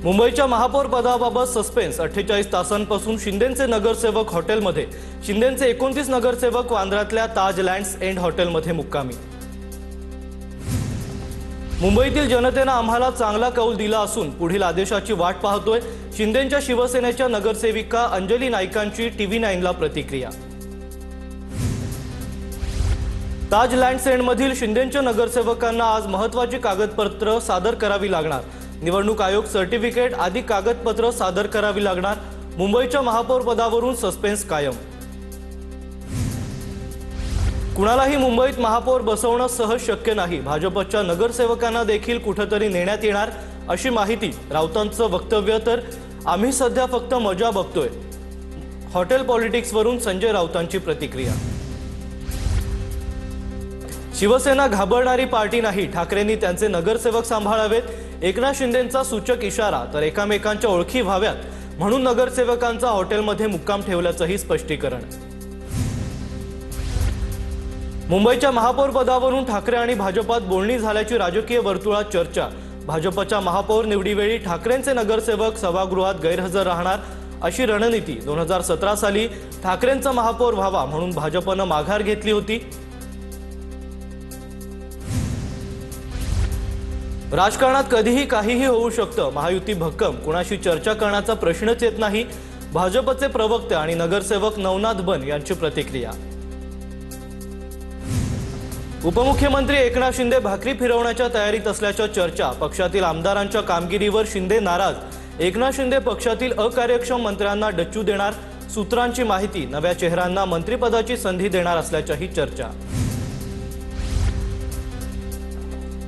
मुंबईच्या महापौर पदाबाबत सस्पेन्स। 48 तासांपासून शिंदेंचे नगरसेवक हॉटेलमध्ये। शिंदेंचे 29 नगरसेवक वांद्र्यातल्या ताज लँड्स एंड हॉटेलमध्ये मुक्कामी। मुंबईतील जनतेने आम्हाला चांगला कौल दिला असून पुढील आदेशाची वाट पाहतोय। शिंदेंच्या शिवसेनेच्या नगरसेविका अंजली नाईकांची TV9 ला प्रतिक्रिया। ताज लँड्स एंड मधील शिंदेंच्या नगरसेवकांना आज महत्त्वाची कागदपत्र सादर करावी लागणार। निवडणूक आयोग सर्टिफिकेट आदी कागदपत्र सादर करावी लागणार। मुंबईच्या महापौर पदावरून सस्पेन्स कायम। कुणालाही मुंबईत महापौर बसवणं सहज शक्य नाही। भाजपच्या नगरसेवकांना देखील कुठेतरी नेण्यात येणार अशी माहिती राऊतांचं वक्तव्य। तर आम्ही सध्या फक्त मजा बघतोय। हॉटेल पॉलिटिक्सवरून संजय राऊतांची प्रतिक्रिया। शिवसेना घाबरणारी पार्टी नाही। ठाकरेंनी त्यांचे नगरसेवक सांभाळावेत। एकनाथ शिंदेंचा सूचक इशारा। तर एकामेकांच्या ओळखी व्हाव्यात म्हणून नगरसेवकांचा हॉटेलमध्ये मुक्काम ठेवल्याचंही स्पष्टीकरण। मुंबईच्या महापौर पदावरून ठाकरे आणि भाजपात बोलणी झाल्याची राजकीय वर्तुळात चर्चा। भाजपच्या महापौर निवडीवेळी ठाकरेंचे नगरसेवक सभागृहात गैरहजर राहणार अशी रणनीती 2017 साली ठाकरेंचा महापौर व्हावा म्हणून भाजपनं माघार घेतली होती। राजकारणात कधीही काहीही होऊ शकतं। महायुती भक्कम, कुणाशी चर्चा करण्याचा प्रश्नच येत नाही। भाजपचे प्रवक्ते आणि नगरसेवक नवनाथ बन यांची प्रतिक्रिया। उपमुख्यमंत्री एकनाथ शिंदे भाकरी फिरवण्याच्या तयारीत असल्याच्या चर्चा। पक्षातील आमदारांच्या कामगिरीवर शिंदे नाराज। एकनाथ शिंदे पक्षातील अकार्यक्षम मंत्र्यांना डच्चू देणार। सूत्रांची माहिती, नव्या चेहऱ्यांना मंत्रिपदाची संधी देणार असल्याच्याही चर्चा।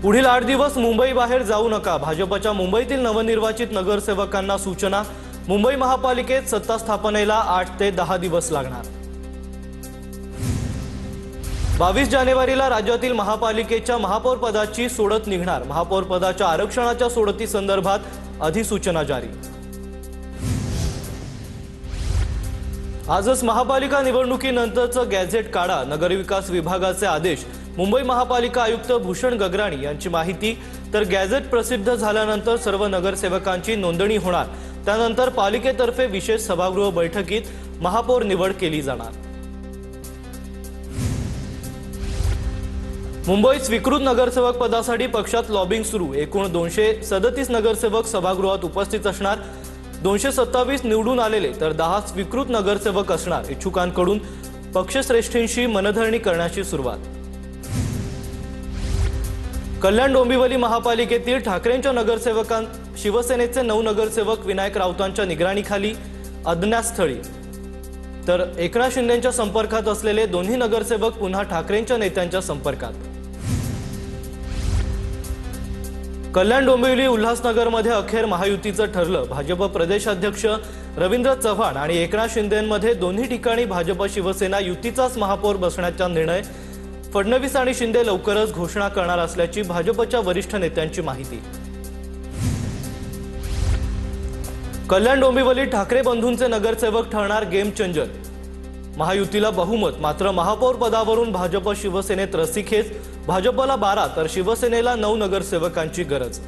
पुढील 8 दिवस मुंबई बाहेर जाऊ नका। भाजपच्या मुंबईतील नवनिर्वाचित नगरसेवकांना सूचना। मुंबई महापालिकेत सत्ता स्थापनेला 8 ते 10 दिवस लागणार। 22 जानेवारीला राज्यातील महापालिकेच्या महापौर पदाची सोडत निघणार। महापौर पदाच्या आरक्षणाच्या सोडती संदर्भात अधिसूचना जारी। आजच महापालिका निवडणुकीनंतरचं गॅझेट काढा। नगरविकास विभागाचे आदेश। मुंबई महापालिका आयुक्त भूषण गगराणी यांची माहिती। तर गॅझेट प्रसिद्ध झाल्यानंतर सर्व नगरसेवकांची नोंदणी होणार। त्यानंतर पालिकेतर्फे विशेष सभागृह बैठकीत महापौर निवड केली जाणार। मुंबईत स्वीकृत नगरसेवक पदासाठी पक्षात लॉबिंग सुरू। एकूण 237 नगरसेवक सभागृहात उपस्थित असणार। 227 निवडून आलेले तर 10 स्वीकृत नगरसेवक असणार। इच्छुकांकडून पक्षश्रेष्ठींशी मनधरणी करण्याची सुरुवात। कल्याण डोंबिवली महापालिकेतील ठाकरेंच्या नगरसेवकां शिवसेनेचे 9 नगरसेवक विनायक राऊतांच्या निगराणीखाली अज्ञात स्थळी। तर एकनाथ शिंदेंच्या संपर्कात असलेले दोन्ही नगरसेवक पुन्हा ठाकरेंच्या नेत्यांच्या संपर्कात। कल्याण डोंबिवली उल्हासनगरमध्ये अखेर महायुतीचं ठरलं। भाजप प्रदेशाध्यक्ष रवींद्र चव्हाण आणि एकनाथ शिंदेंमध्ये दोन्ही ठिकाणी भाजप शिवसेना युतीचाच महापौर बसण्याचा निर्णय। फडणवीस आणि शिंदे लवकरच घोषणा करणार असल्याची भाजपच्या वरिष्ठ नेत्यांची माहिती। कल्याण डोंबिवलीत ठाकरे बंधूंचे नगरसेवक ठरणार गेम चेंजर। महायुतीला बहुमत, मात्र महापौर पदावरून भाजप शिवसेनेत रस्सीखेच। भाजपला 12 तर शिवसेनेला 9 नगरसेवकांची गरज।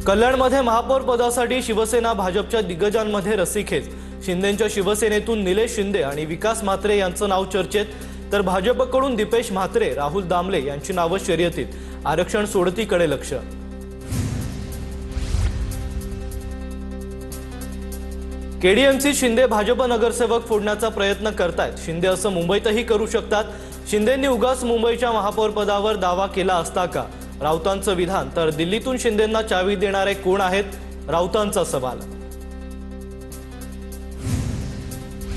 कल्याणमध्ये महापौर पदासाठी शिवसेना भाजपच्या दिग्गजांमध्ये रस्सीखेच। शिंदेंच्या शिवसेनेतून निलेश शिंदे आणि विकास म्हात्रे यांचं नाव चर्चेत। तर भाजपकडून दीपेश म्हात्रे, राहुल दामले यांची नावं शर्यतीत। आरक्षण सोडतीकडे लक्ष। केडीएमसी शिंदे भाजप नगरसेवक फोडण्याचा प्रयत्न करतायत। शिंदे असं मुंबईतही करू शकतात। शिंदेंनी उगाच मुंबईच्या महापौर पदावर दावा केला असता का? राऊतांचं विधान। तर दिल्लीतून शिंदेंना चावी देणारे कोण आहेत? राऊतांचा सवाल।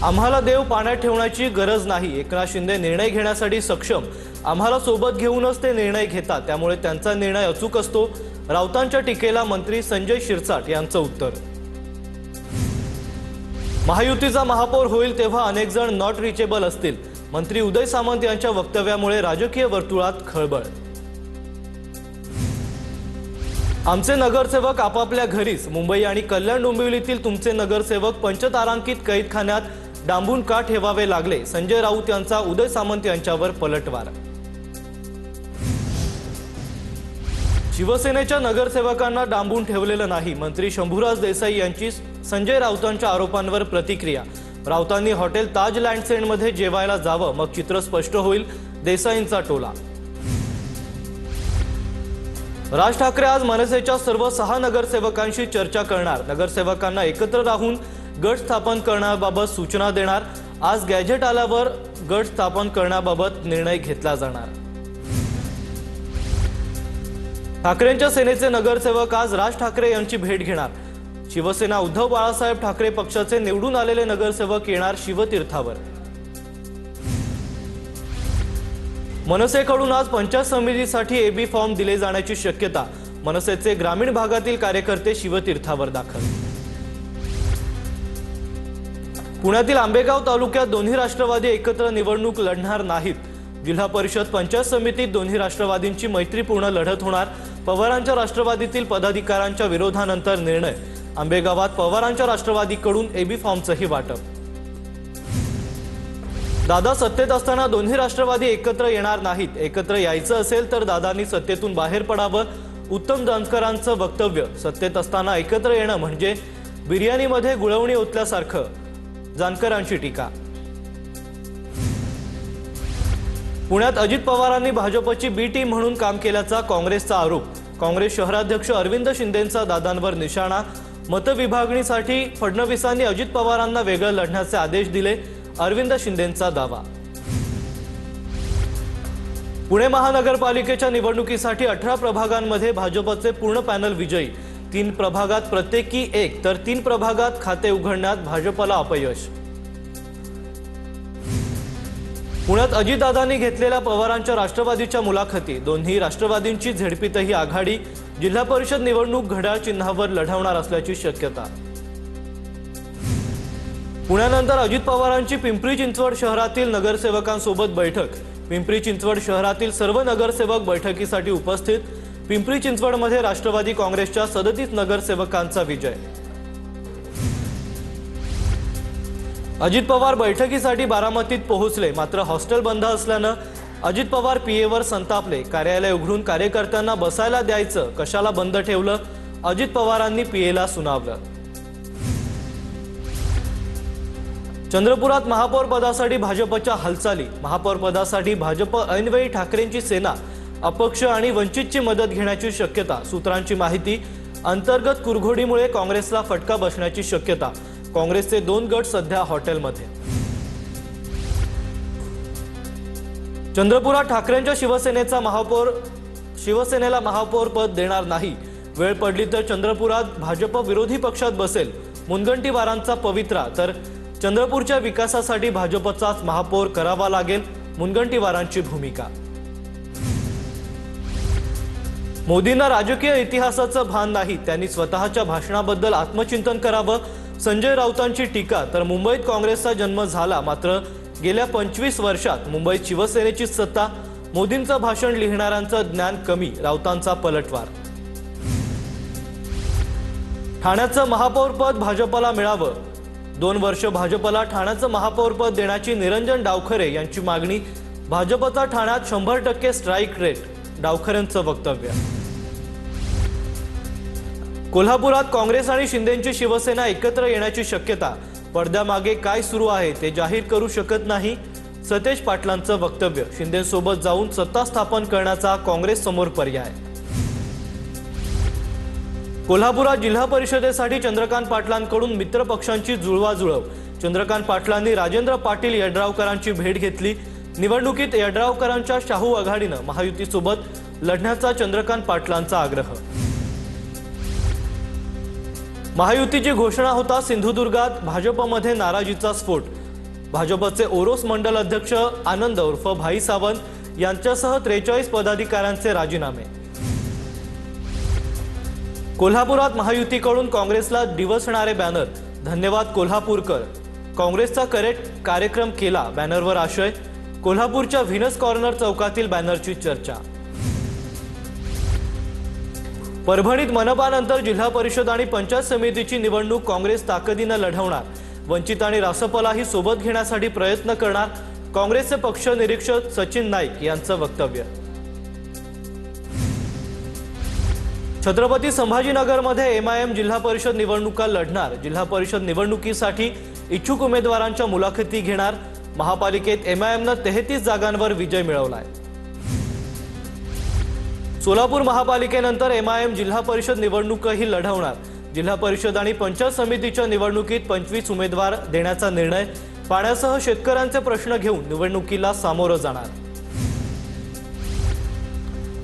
आम्हाला देव पाण्यात ठेवण्याची गरज नाही। एकनाथ शिंदे निर्णय घेण्यासाठी सक्षम। आम्हाला सोबत घेऊनच ते निर्णय घेतात, त्यामुळे त्यांचा निर्णय अचूक असतो। राऊतांच्या टीकेला मंत्री संजय शिरसाट यांचं उत्तर। महायुतीचा महापौर होईल तेव्हा अनेक जण नॉट रिचेबल असतील। मंत्री उदय सामंत यांच्या वक्तव्यामुळे राजकीय वर्तुळात खळबळ। आमचे नगरसेवक आपापल्या घरीच। मुंबई आणि कल्याण डोंबिवलीतील तुमचे नगरसेवक पंचतारांकित कैदखान्यात डांबून का ठेवावे लागले? संजय राऊत यांचा उदय सामंत यांच्यावर पलटवार। शिवसेनेच्या नगरसेवकांना डांबून ठेवलेलं नाही, मंत्री शंभूराज देसाई यांची संजय राऊतांच्या आरोपांवर प्रतिक्रिया। राऊतांनी हॉटेल ताज लँडसेंडमध्ये जेवायला जावं, मग चित्र स्पष्ट होईल, देसाईंचा टोला। राज ठाकरे आज मनसेच्या सर्व 6 नगरसेवकांशी चर्चा करणार, नगरसेवकांना एकत्र राहून गट स्थापन करण्याबाबत सूचना देणार। आज गॅजेट आल्यावर गट स्थापन करण्याबाबत निर्णय घेतला जाणार। ठाकरेंच्या सेनेचे नगरसेवक आज राज ठाकरे यांची भेट घेणार। शिवसेना उद्धव बाळासाहेब ठाकरे पक्षाचे निवडून आलेले नगरसेवक येणार शिवतीर्थावर। मनसेकडून आज पंचायत समितीसाठी एबी फॉर्म दिले जाण्याची शक्यता, मनसेचे ग्रामीण भागातील कार्यकर्ते शिवतीर्थावर दाखल। पुण्यातील आंबेगाव तालुक्यात दोन्ही राष्ट्रवादी एकत्र निवडणूक लढणार नाहीत, जिल्हा परिषद पंचायत समितीत दोन्ही राष्ट्रवादींची मैत्रीपूर्ण लढत होणार। पवारांच्या राष्ट्रवादीतील पदाधिकाऱ्यांच्या विरोधानंतर निर्णय, आंबेगावात पवारांच्या राष्ट्रवादीकडून एबी फॉर्मचंही वाटप। दादा सत्तेत असताना दोन्ही राष्ट्रवादी एकत्र येणार नाहीत, एकत्र यायचं असेल तर दादांनी सत्तेतून बाहेर पडावं, उत्तम जानकरांचं वक्तव्य। सत्तेत असताना एकत्र येणं म्हणजे बिर्याणीमध्ये गुळवणी ओतल्यासारखं, जानकरांची टीका। पुण्यात अजित पवारांनी भाजपची बी टीम म्हणून काम केल्याचा काँग्रेसचा आरोप, काँग्रेस शहराध्यक्ष अरविंद शिंदेंचा दादांवर निशाणा। मतविभागणीसाठी फडणवीसांनी अजित पवारांना वेगळं लढण्याचे आदेश दिले, अरविंद शिंदेंचा दावा। पुणे महानगरपालिकेच्या निवडणुकीसाठी 18 प्रभागांमध्ये भाजपचे पूर्ण पॅनल विजयी, 3 प्रभागात प्रत्येकी 1 तर 3 प्रभागात खाते उघडण्यात भाजपला अपयश। पुण्यात अजितदादांनी घेतलेल्या पवारांच्या राष्ट्रवादीच्या मुलाखती, दोन्ही राष्ट्रवादींची झेडपीतही आघाडी, जिल्हा परिषद निवडणूक घड्याळ चिन्हावर लढवणार असल्याची शक्यता। पुण्यानंतर अजित पवारांची पिंपरी चिंचवड शहरातील नगरसेवकांसोबत बैठक, पिंपरी चिंचवड शहरातील सर्व नगरसेवक बैठकीसाठी उपस्थित। पिंपरी चिंचवडमध्ये राष्ट्रवादी काँग्रेसच्या 37 नगरसेवकांचा विजय। अजित पवार बैठकीसाठी बारामतीत पोहोचले, मात्र हॉस्टेल बंद असल्यानं अजित पवार पीएवर संतापले, कार्यालय उघडून कार्यकर्त्यांना बसायला द्यायचं, कशाला बंद ठेवलं, अजित पवारांनी पीएला सुनावलं। चंद्रपुरात महापौर पदासाठी भाजपच्या हालचाली, महापौर पदासाठी भाजप ऐनवेळी ठाकरेंची सेना, अपक्ष आणि वंचितची मदत घेण्याची शक्यता, सूत्रांची माहिती, अंतर्गत कुरघोडीमुळे काँग्रेसला फटका बसण्याची शक्यता, काँग्रेसचे 2 गट सध्या हॉटेलमध्ये। चंद्रपुरात ठाकरेंच्या शिवसेनेला महापौर पद देणार नाही, वेळ पडली तर चंद्रपुरात भाजप विरोधी पक्षात बसेल, मुनगंटीवारांचा पवित्रा, तर चंद्रपूरच्या विकासासाठी भाजपचाच महापौर करावा लागेल, मुनगंटीवारांची भूमिका। मोदींना राजकीय इतिहासाचं भान नाही, त्यांनी स्वतःच्या भाषणाबद्दल आत्मचिंतन करावं, संजय राऊतांची टीका। तर मुंबईत काँग्रेसचा जन्म झाला, मात्र गेल्या 25 वर्षात मुंबईत शिवसेनेचीच सत्ता, मोदींचं भाषण लिहिणाऱ्यांचं ज्ञान कमी, राऊतांचा पलटवार। ठाण्याचं महापौरपद भाजपला मिळावं, 2 वर्ष भाजपला ठाण्याचं महापौरपद देण्याची निरंजन डावखरे यांची मागणी, भाजपचा ठाण्यात 100% स्ट्राईक रेट, डावखरेंचं वक्तव्य। कोल्हापुरात काँग्रेस आणि शिंदेंची शिवसेना एकत्र येण्याची शक्यता, पडद्यामागे काय सुरू आहे ते जाहीर करू शकत नाही, सतेज पाटलांचं वक्तव्य। शिंदेसोबत जाऊन सत्ता स्थापन करण्याचा काँग्रेस समोर पर्याय। कोल्हापुरात जिल्हा परिषदेसाठी चंद्रकांत पाटलांकडून मित्र पक्षांची जुळवाजुळव, चंद्रकांत पाटलांनी राजेंद्र पाटील यड्रावकरांची भेट घेतली, निवडणुकीत यड्रावकरांच्या शाहू आघाडीनं महायुतीसोबत लढण्याचा चंद्रकांत पाटलांचा आग्रह। महायुतीची घोषणा होता सिंधुदुर्गात भाजपमध्ये नाराजीचा स्फोट, भाजपचे ओरोस मंडल अध्यक्ष आनंद उर्फ भाई सावंत यांच्यासह 43 पदाधिकाऱ्यांचे राजीनामे। कोल्हापुरात महायुतीकडून काँग्रेसला डिवचणारे बॅनर, धन्यवाद कोल्हापूरकर, काँग्रेसचा कार्यक्रम केला, बॅनरवर आशय, कोल्हापूरच्या व्हीनस कॉर्नर चौकातील बॅनरची चर्चा। परभणीत मनपानंतर जिल्हा परिषद आणि पंचायत समितीची निवडणूक काँग्रेस ताकदीने लढवणार, वंचित आणि रासपलाही सोबत घेण्यासाठी प्रयत्न करणार, काँग्रेसचे पक्ष निरीक्षक सचिन नाईक यांचं वक्तव्य। छत्रपती संभाजीनगरमध्ये एमआयएम जिल्हा परिषद निवडणुका लढणार। जिल्हा परिषद निवडणुकीसाठी इच्छुक उमेदवारांच्या मुलाखती घेणार। महापालिकेत एमआयएमने 33 जागांवर विजय मिळवलाय। सोलापूर महापालिकेनंतर एमआयएम जिल्हा परिषद निवडणूकही लढवणार। जिल्हा परिषद आणि पंचायत समितीच्या निवडणुकीत 25 उमेदवार देण्याचा निर्णय। पाण्यासह शेतकऱ्यांचे प्रश्न घेऊन निवडणुकीला सामोरं जाणार।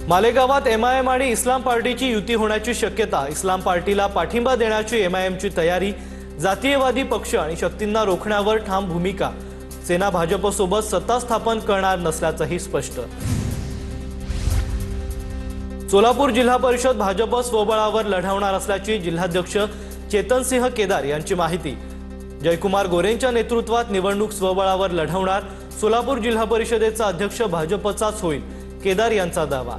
मालेगावात एमआयएम आणि इस्लाम पार्टीची युती होण्याची शक्यता। इस्लाम पार्टीला पाठिंबा देण्याची एमआयएमची तयारी। जातीयवादी पक्ष आणि शक्तींना रोखण्यावर ठाम भूमिका। सेना भाजपसोबत सत्ता स्थापन करणार नसल्याचंही स्पष्ट। सोलापूर जिल्हा परिषद भाजप स्वबळावर लढवणार असल्याची जिल्हाध्यक्ष चेतनसिंह केदार यांची माहिती। जयकुमार गोरेंच्या नेतृत्वात निवडणूक स्वबळावर लढवणार। सोलापूर जिल्हा परिषदेचा अध्यक्ष भाजपचाच होईल, केदार यांचा दावा।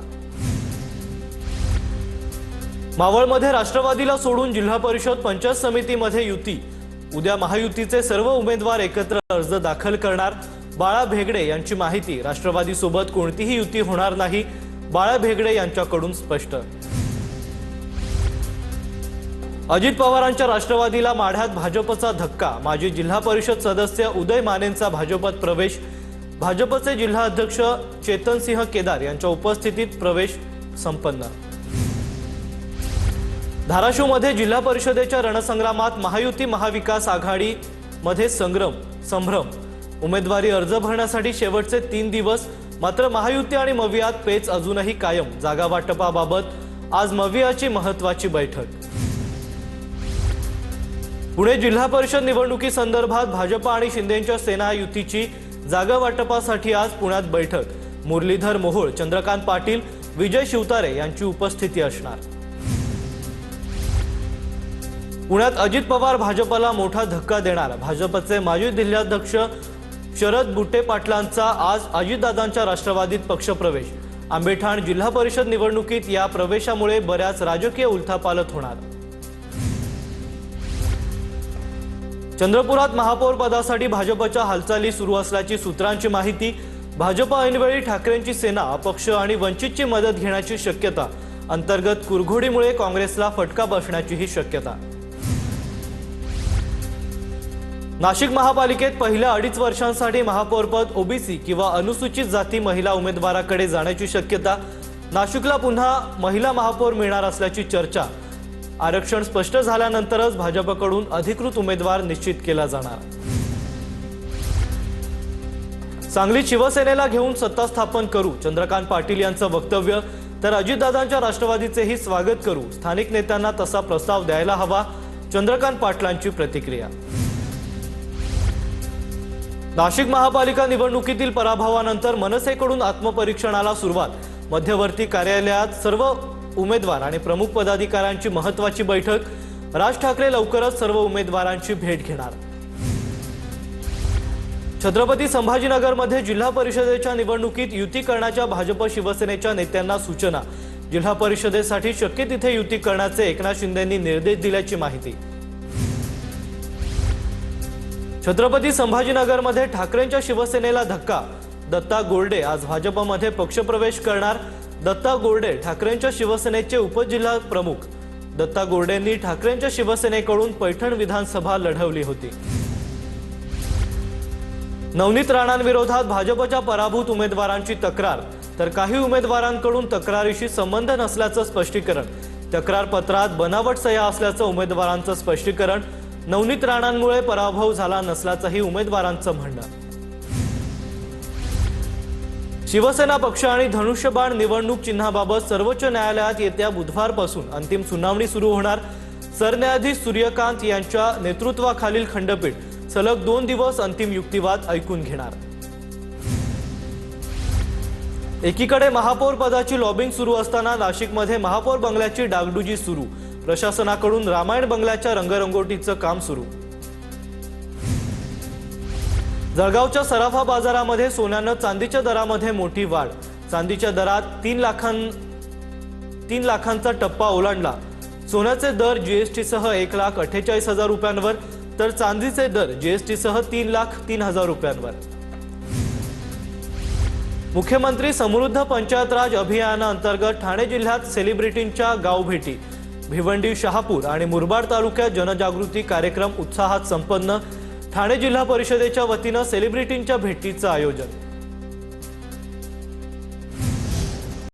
मावळमध्ये राष्ट्रवादीला सोडून जिल्हा परिषद पंचायत समितीमध्ये युती। उद्या महायुतीचे सर्व उमेदवार एकत्र अर्ज दाखल करणार। बाळा भेगडे यांची माहिती। राष्ट्रवादी सोबत कोणतीही युती होणार नाही, बाळा भेगडे यांच्याकडून स्पष्ट। अजित पवारांच्या राष्ट्रवादीला माढ्यात भाजपचा धक्का। माजी जिल्हा परिषद सदस्य उदय मानेंचा भाजपत प्रवेश। भाजपचे जिल्हाध्यक्ष चेतनसिंह केदार यांच्या उपस्थितीत प्रवेश संपन्न। धाराशिवमध्ये जिल्हा परिषदेच्या रणसंग्रामात महायुती महाविकास आघाडी मध्ये संभ्रम। उमेदवारी अर्ज भरण्यासाठी शेवटचे 3 दिवस। मात्र महायुती आणि मवियात पेच अजूनही कायम। जागा वाटपाबाबत आज मवियाची महत्त्वाची बैठक। पुणे जिल्हा परिषद निवडणुकीसंदर्भात भाजप आणि शिंदेंच्या सेना युतीची जागा वाटपासाठी आज पुण्यात बैठक। मुरलीधर मोहोळ, चंद्रकांत पाटील, विजय शिवतारे यांची उपस्थिती असणार। पुण्यात अजित पवार भाजपला मोठा धक्का देणार। भाजपचे माजी जिल्हाध्यक्ष शरद बुट्टे पाटलांचा आज अजितदादांच्या राष्ट्रवादीत पक्षप्रवेश। आंबेठाण जिल्हा परिषद निवडणुकीत या प्रवेशामुळे बऱ्याच राजकीय उलथापालथ होणार। चंद्रपुरात महापौर पदासाठी भाजपच्या हालचाली सुरू असल्याची सूत्रांची माहिती। भाजप ऐनवेळी ठाकरेंची सेना, अपक्ष आणि वंचितची मदत घेण्याची शक्यता। अंतर्गत कुरघोडीमुळे काँग्रेसला फटका बसण्याचीही शक्यता। नाशिक महापालिकेत पहिल्या 2.5 वर्षांसाठी महापौरपद ओबीसी किंवा अनुसूचित जाती महिला उमेदवाराकडे जाण्याची शक्यता। नाशिकला पुन्हा महिला महापौर मिळणार असल्याची चर्चा। आरक्षण स्पष्ट झाल्यानंतरच भाजपकडून अधिकृत उमेदवार निश्चित केला जाणार। सांगलीत शिवसेनेला घेऊन सत्ता स्थापन करू, चंद्रकांत पाटील यांचं वक्तव्य। तर अजितदादांच्या राष्ट्रवादीचेही स्वागत करू, स्थानिक नेत्यांना तसा प्रस्ताव द्यायला हवा, चंद्रकांत पाटलांची प्रतिक्रिया। नाशिक महापालिका निवडणुकीतील पराभवानंतर मनसेकडून आत्मपरीक्षणाला सुरुवात। मध्यवर्ती कार्यालयात सर्व उमेदवार आणि प्रमुख पदाधिकाऱ्यांची महत्त्वाची बैठक। राज ठाकरे लवकरच सर्व उमेदवारांची भेट घेणार। छत्रपती संभाजीनगरमध्ये जिल्हा परिषदेच्या निवडणुकीत युती करण्याच्या भाजप शिवसेनेच्या नेत्यांना सूचना। जिल्हा परिषदेसाठी शक्य तिथे युती करण्याचे एकनाथ शिंदेंनी निर्देश दिल्याची माहिती। छत्रपती संभाजीनगरमध्ये ठाकरेंच्या शिवसेनेला धक्का। दत्ता गोरडे आज भाजपमध्ये पक्षप्रवेश करणार। दत्ता गोरडे ठाकरेंच्या शिवसेनेचे उपजिल्हा प्रमुख। दत्ता गोरडेंनी ठाकरेंच्या शिवसेनेकडून पैठण विधानसभा लढवली होती। नवनीत राणांविरोधात भाजपच्या पराभूत उमेदवारांची तक्रार। तर काही उमेदवारांकडून तक्रारीशी संबंध नसल्याचं स्पष्टीकरण। तक्रार पत्रात बनावट सह्या असल्याचं उमेदवारांचं स्पष्टीकरण। नवनीत राणांमुळे पराभव झाला नसल्याचंही उमेदवारांचं म्हणणं। शिवसेना पक्ष आणि धनुष्यबाण निवडणूक चिन्हाबाबत सर्वोच्च न्यायालयात येत्या बुधवारपासून अंतिम सुनावणी सुरू होणार। सरन्यायाधीश सूर्यकांत यांच्या नेतृत्वाखालील खंडपीठ सलग 2 दिवस अंतिम युक्तिवाद ऐकून घेणार। एकीकडे महापौर पदाची लॉबिंग सुरू असताना नाशिकमध्ये महापौर बंगल्याची डागडुजी सुरू। प्रशासनाकडून रामायण बंगल्याच्या रंगरंगोटीचं काम सुरू। जळगावच्या सराफा बाजारामध्ये सोन्यानं चांदीच्या दरामध्ये मोठी वाढ। चांदीच्या दरात 3 लाखांचा टप्पा ओलांडला। सोन्याचे दर जीएसटीसह 1,48,000 रुपयांवर, तर चांदीचे दर जीएसटीसह 3,03,000 रुपयांवर। मुख्यमंत्री समृद्ध पंचायत राज अभियानाअंतर्गत ठाणे जिल्ह्यात सेलिब्रिटींच्या गाव भेटी, भिवंडी, शहापूर आणि मुरबाड तालुक्यात जनजागृती कार्यक्रम उत्साहात संपन्न। ठाणे जिल्हा परिषदेच्या वतीने सेलिब्रिटींच्या भेटीचं आयोजन।